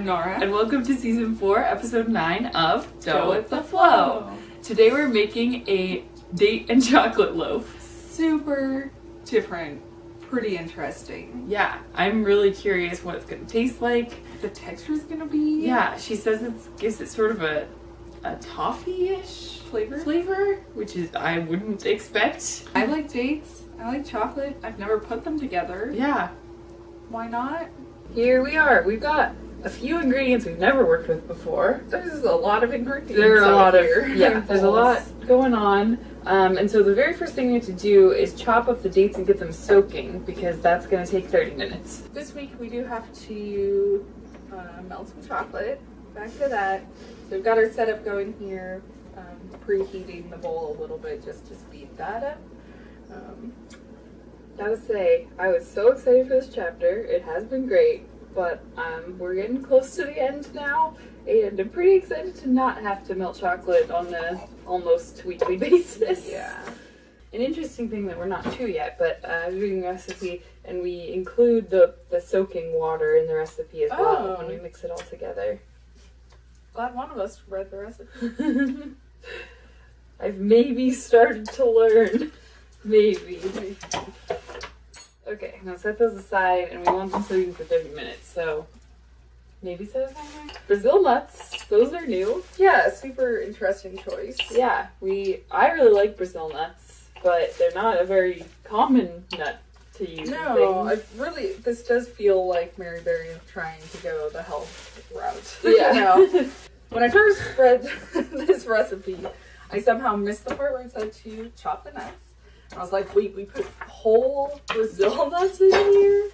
Nora. And welcome to season 4, episode 9 of Go with the Flow. Today we're making a date and chocolate loaf. Super different. Pretty interesting. Yeah, I'm really curious what it's going to taste like. The texture's gonna be... Yeah, she says it gives it sort of a toffee-ish flavor, which is I wouldn't expect. I like dates. I like chocolate. I've never put them together. Yeah. Why not? Here we are. We've got a few ingredients we've never worked with before. There's a lot of ingredients. There are a lot of, here. there's a lot going on. And so the very first thing we have to do is chop up the dates and get them soaking because that's going to take 30 minutes. This week we do have to melt some chocolate. Back to that. So we've got our setup going here. Preheating the bowl a little bit just to speed that up. Gotta say, I was so excited for this chapter. It has been great, but we're getting close to the end now, and I'm pretty excited to not have to melt chocolate on an almost weekly basis. Yeah. An interesting thing that we're not to yet, but I'm reading the recipe, and we include the soaking water in the recipe as well when we mix it all together. Glad one of us read the recipe. I've maybe started to learn. Maybe. Okay, now set those aside, and we want them soaking for 30 minutes, so maybe set a timer. Brazil nuts, those are new. Yeah, super interesting choice. Yeah, I really like Brazil nuts, but they're not a very common nut to use. No, this does feel like Mary Berry trying to go the health route. Yeah. You know? When I first read this recipe, I somehow missed the part where it said to chop the nuts. I was like, wait, we put whole Brazil nuts in here?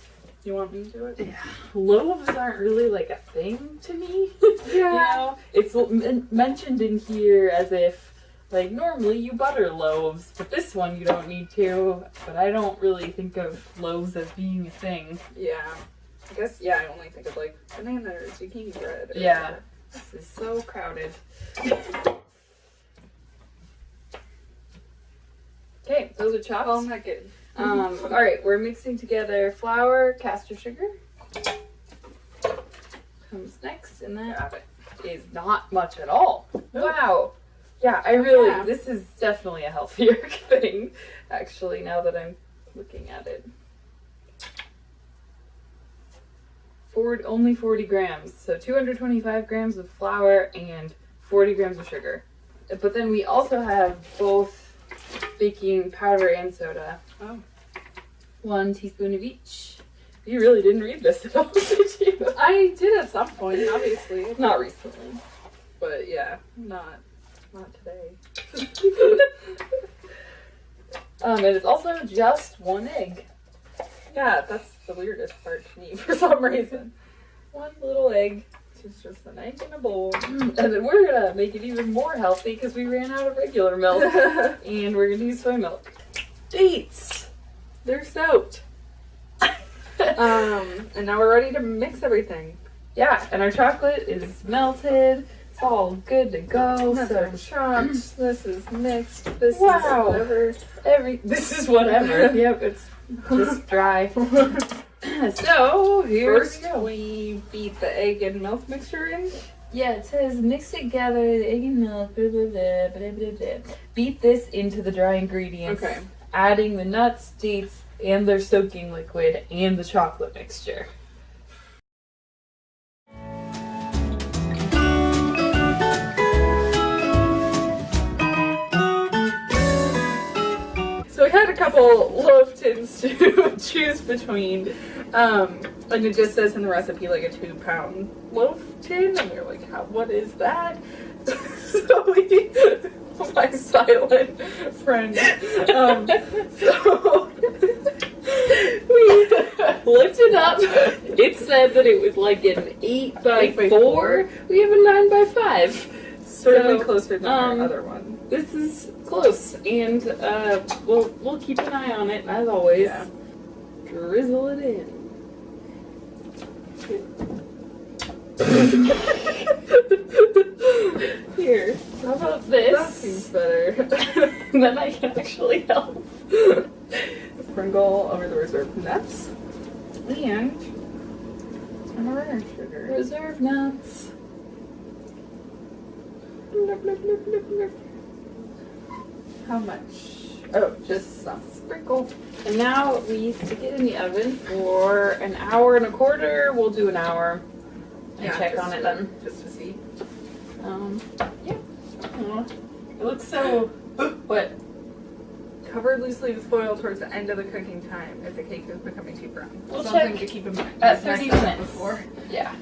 You want me to do it? Yeah. Loaves aren't really like a thing to me. Yeah. You know, it's mentioned in here as if, like, normally you butter loaves, but this one you don't need to. But I don't really think of loaves as being a thing. Yeah. I guess, yeah, I only think of, like, banana or zucchini bread. Or Yeah. whatever. This is so crowded. Okay, those are chopped. Oh my goodness. Alright, we're mixing together flour, castor sugar. Comes next, and that is not much at all. Wow. Yeah, this is definitely a healthier thing, actually, now that I'm looking at it. Only 40 grams, so 225 grams of flour and 40 grams of sugar. But then we also have both baking powder and soda. Oh. 1 teaspoon of each. You really didn't read this at all, did you? I did at some point, obviously. Not recently. But yeah, not today. And it's also just 1 egg. Yeah, that's the weirdest part to me for some reason. 1 little egg. It's just an egg in a bowl. And then we're gonna make it even more healthy because we ran out of regular milk. And we're gonna use soy milk. Dates! They're soaked. And now we're ready to mix everything. Yeah, and our chocolate is melted. It's all good to go. This is chopped. This is mixed. This Wow. is whatever. This is whatever. Yep, it's just dry. So, here First, we go. we beat the egg and milk mixture in. Yeah, it says mix together the egg and milk, blah, blah, blah, blah, blah, blah. Beat this into the dry ingredients. Okay. Adding the nuts, dates, and their soaking liquid, and the chocolate mixture. So we had a couple loaf tins to choose between. And it just says in the recipe like a 2-pound loaf tin. And we were like, what is that? So we, my silent friend. So We looked it up. It said that it was like an 8 by 4. We have a 9 by 5. certainly closer than our other one. This is close, and we'll keep an eye on it as always. Yeah. Drizzle it in. Here, how about this? That seems better. Then I can actually help. Sprinkle over the reserved nuts. And Murder sugar. Reserve nuts. How much? Oh, just some. Sprinkle. And now we stick it in the oven for an hour and a quarter. We'll do an hour and check on it then. Just to see. Yeah. Aw. It looks so What? covered loosely with foil towards the end of the cooking time if the cake is becoming too brown. We'll Something check to keep in mind. at We've messed 30 that up minutes. before. Yeah.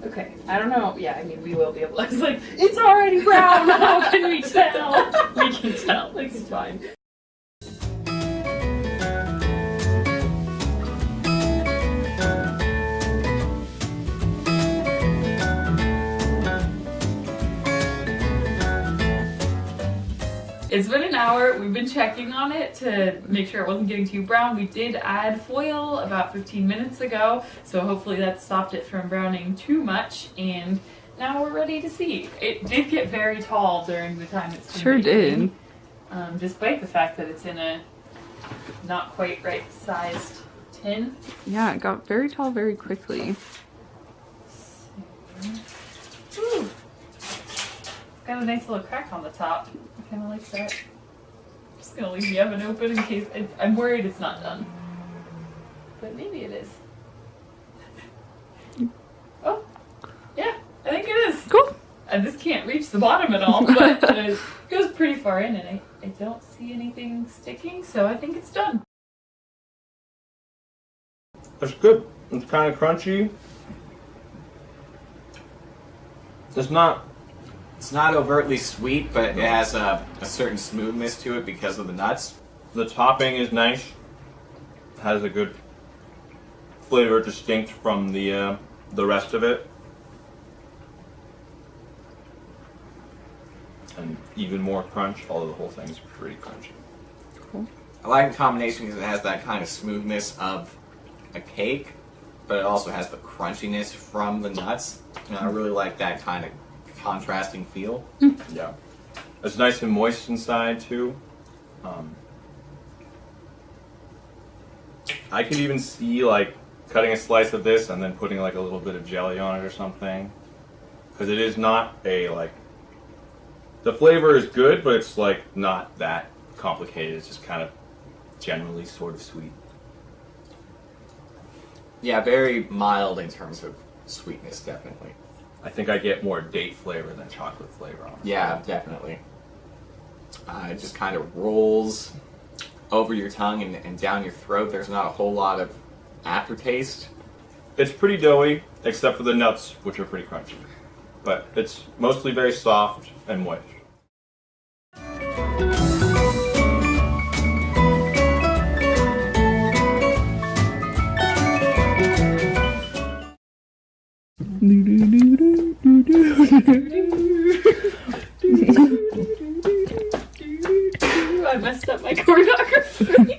Okay. I don't know. Yeah, I mean, we will be able to. It's like, it's already brown. How can we tell? We can tell. Like, it's fine. It's been an hour. We've been checking on it to make sure it wasn't getting too brown. We did add foil about 15 minutes ago, so hopefully that stopped it from browning too much. And now we're ready to see. It did get very tall during the time it's been Sure baking, did. despite the fact that it's in a not quite right sized tin. Yeah, it got very tall very quickly. Ooh. Got a nice little crack on the top. I kind of like that. Just gonna leave the oven open in case. I'm worried it's not done, but maybe it is. Oh, yeah, I think it is. Cool. I just can't reach the bottom at all, but it goes pretty far in, and I don't see anything sticking, so I think it's done. It's good. It's kind of crunchy. It's not overtly sweet, but it has a certain smoothness to it because of the nuts. The topping is nice. Has a good flavor, distinct from the rest of it, and even more crunch. Although the whole thing is pretty crunchy. Cool. I like the combination because it has that kind of smoothness of a cake, but it also has the crunchiness from the nuts. And I really like that kind of contrasting feel. Yeah, it's nice and moist inside too. I could even see like cutting a slice of this and then putting like a little bit of jelly on it or something, because it is not a like. The flavor is good, but it's like not that complicated. It's just kind of generally sort of sweet. Yeah, very mild in terms of sweetness, definitely. I think I get more date flavor than chocolate flavor on it. Yeah, definitely. It just kind of rolls over your tongue and down your throat. There's not a whole lot of aftertaste. It's pretty doughy, except for the nuts, which are pretty crunchy. But it's mostly very soft and moist. I messed up my choreography.